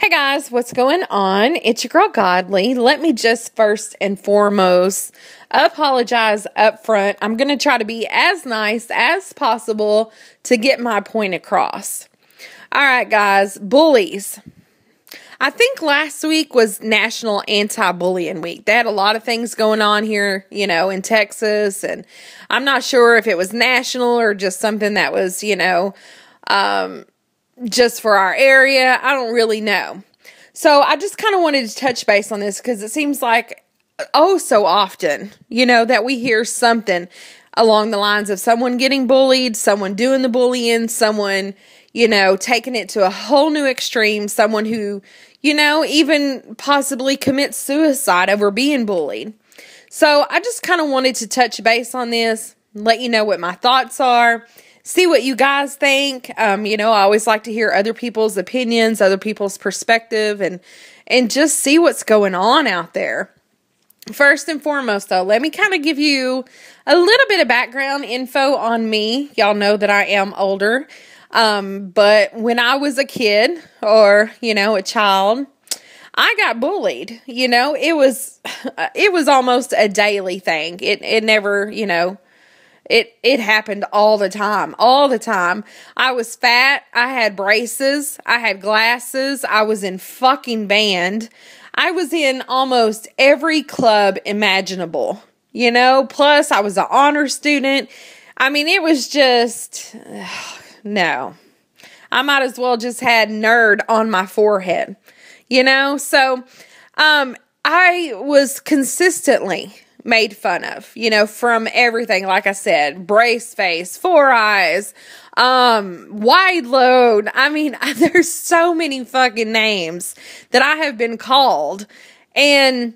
Hey guys, what's going on? It's your girl Godly. Let me just first and foremost apologize up front. I'm going to try to be as nice as possible to get my point across. All right, guys, bullies. I think last week was National Anti-Bullying Week. They had a lot of things going on here, in Texas, and I'm not sure if it was national or just something that was, just for our area. I don't really know. So I just kind of wanted to touch base on this because it seems like so often, that we hear something along the lines of someone getting bullied, someone doing the bullying, someone, taking it to a whole new extreme, someone who, even possibly commits suicide over being bullied. So I just kind of wanted to touch base on this, let you know what my thoughts are. See what you guys think. I always like to hear other people's opinions, other people's perspective, and just see what's going on out there. First and foremost, though, let me kind of give you a little bit of background info on me. Y'all know that I am older. But when I was a kid or, a child, I got bullied. It was almost a daily thing. It never, It happened all the time. I was fat. I had braces. I had glasses. I was in fucking band. I was in almost every club imaginable, plus I was an honor student. I mean, it was just, no. I might as well just had nerd on my forehead, So, I was consistently made fun of, from everything. Like I said, brace face, four eyes, wide load. I mean, there's so many fucking names that I have been called. And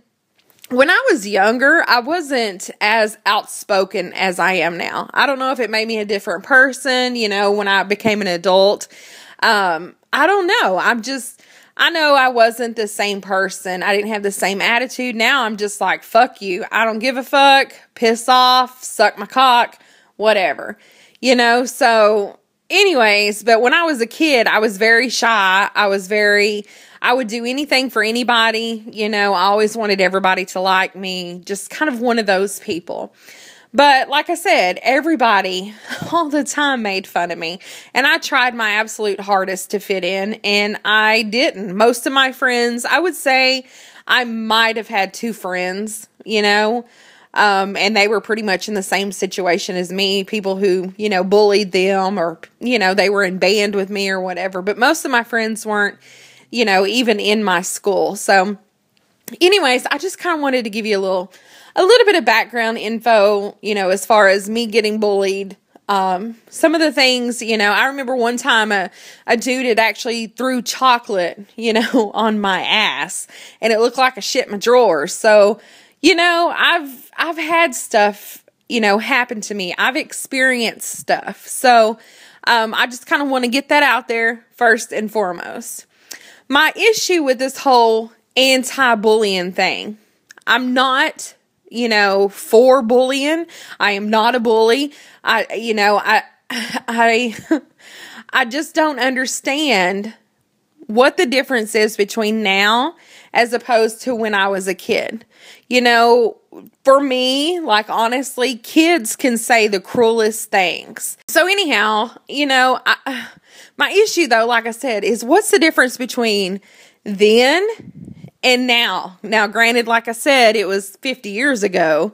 when I was younger, I wasn't as outspoken as I am now. I don't know if it made me a different person, when I became an adult. I don't know. I know I wasn't the same person. I didn't have the same attitude. Now I'm just like, fuck you. I don't give a fuck. Piss off. Suck my cock. Whatever. So anyways, but when I was a kid, I was very shy. I would do anything for anybody. I always wanted everybody to like me. Just kind of one of those people. But like I said, everybody all the time made fun of me. And I tried my absolute hardest to fit in, and I didn't. Most of my friends, I would say I might have had two friends, and they were pretty much in the same situation as me. People who, bullied them or, they were in band with me or whatever. But most of my friends weren't, even in my school. So anyways, I just kind of wanted to give you a little bit of background info, as far as me getting bullied. Some of the things, I remember one time a dude had actually threw chocolate, on my ass, and it looked like I shit my drawers. So, I've had stuff, happen to me. I've experienced stuff. So, I just kind of want to get that out there first and foremost. My issue with this whole anti-bullying thing, I'm not for bullying. I am not a bully. I just don't understand what the difference is between now as opposed to when I was a kid. For me, like, honestly, kids can say the cruelest things. So anyhow, my issue though, like I said, is what's the difference between then and now? Now, granted, like I said, it was 50 years ago,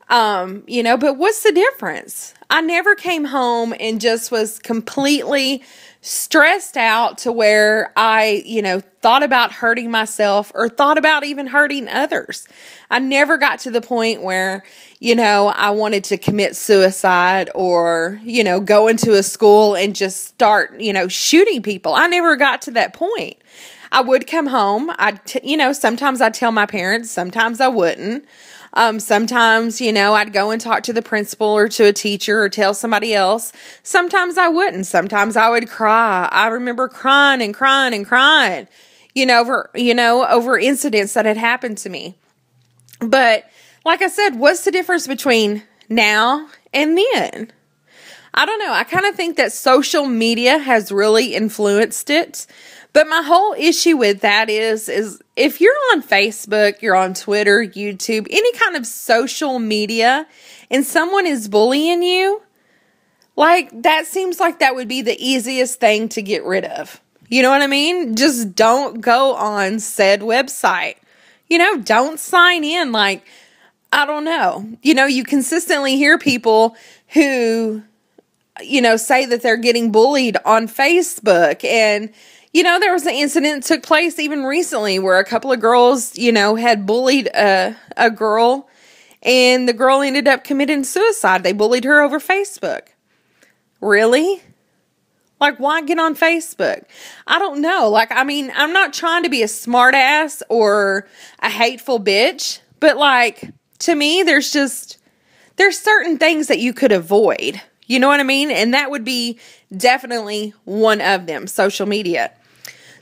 but what's the difference? I never came home and just was completely stressed out to where I, thought about hurting myself or thought about even hurting others. I never got to the point where, I wanted to commit suicide or, go into a school and just start, shooting people. I never got to that point. I would come home. Sometimes I'd tell my parents, sometimes I wouldn't. Sometimes, I'd go and talk to the principal or to a teacher or tell somebody else. Sometimes I wouldn't. Sometimes I would cry. I remember crying and crying and crying, over incidents that had happened to me. But like I said, what's the difference between now and then? I don't know. I kind of think that social media has really influenced it. But my whole issue with that is if you're on Facebook, you're on Twitter, YouTube, any kind of social media, and someone is bullying you, like, that seems like that would be the easiest thing to get rid of. You know what I mean? Just don't go on said website. You know, don't sign in. Like, I don't know. You know, you consistently hear people who, you know, say that they're getting bullied on Facebook. And, you know, there was an incident that took place even recently where a couple of girls, you know, had bullied a girl, and the girl ended up committing suicide. They bullied her over Facebook. Really? Like, why get on Facebook? I don't know. Like, I mean, I'm not trying to be a smart ass or a hateful bitch, but like, to me, there's certain things that you could avoid. You know what I mean? And that would be definitely one of them, social media.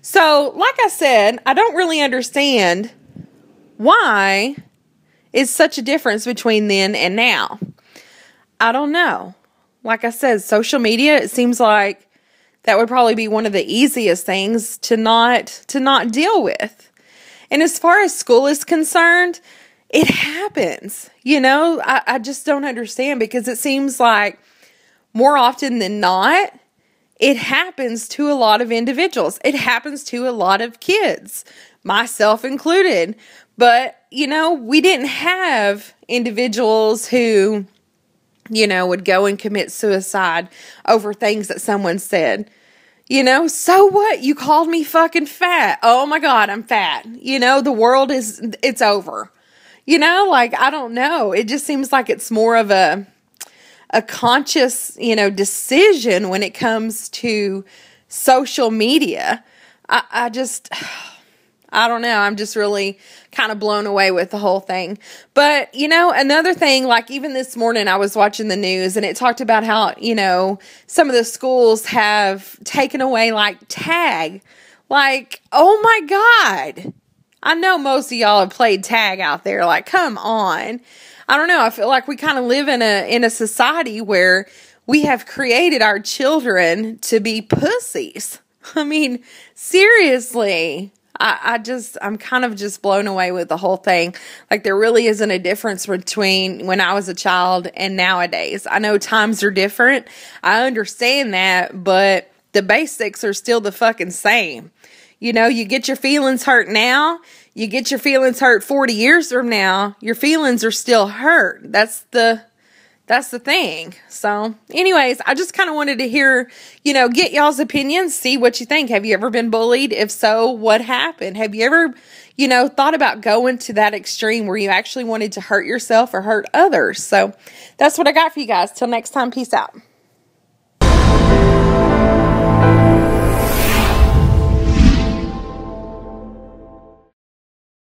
So, like I said, I don't really understand why is such a difference between then and now. I don't know. Like I said, social media, it seems like that would probably be one of the easiest things to not deal with. And as far as school is concerned, it happens. You know, I just don't understand, because it seems like more often than not, it happens to a lot of individuals. It happens to a lot of kids, myself included. But, you know, we didn't have individuals who, you know, would go and commit suicide over things that someone said. You know, so what? You called me fucking fat. Oh my God, I'm fat. You know, the world it's over. You know, like, I don't know. It just seems like it's more of a conscious, you know, decision when it comes to social media. I don't know. I'm just really kind of blown away with the whole thing. But, you know, another thing, like even this morning I was watching the news and it talked about how, you know, some of the schools have taken away like tag. Like, oh my God. I know most of y'all have played tag out there. Like, come on. I don't know. I feel like we kind of live in a society where we have created our children to be pussies. I mean, seriously. I'm kind of just blown away with the whole thing. Like, there really isn't a difference between when I was a child and nowadays. I know times are different. I understand that, but the basics are still the fucking same. You know, you get your feelings hurt now, you get your feelings hurt 40 years from now, your feelings are still hurt. That's the thing. So anyways, I just kind of wanted to hear, you know, get y'all's opinions, see what you think. Have you ever been bullied? If so, what happened? Have you ever, you know, thought about going to that extreme where you actually wanted to hurt yourself or hurt others? So that's what I got for you guys. Till next time, peace out.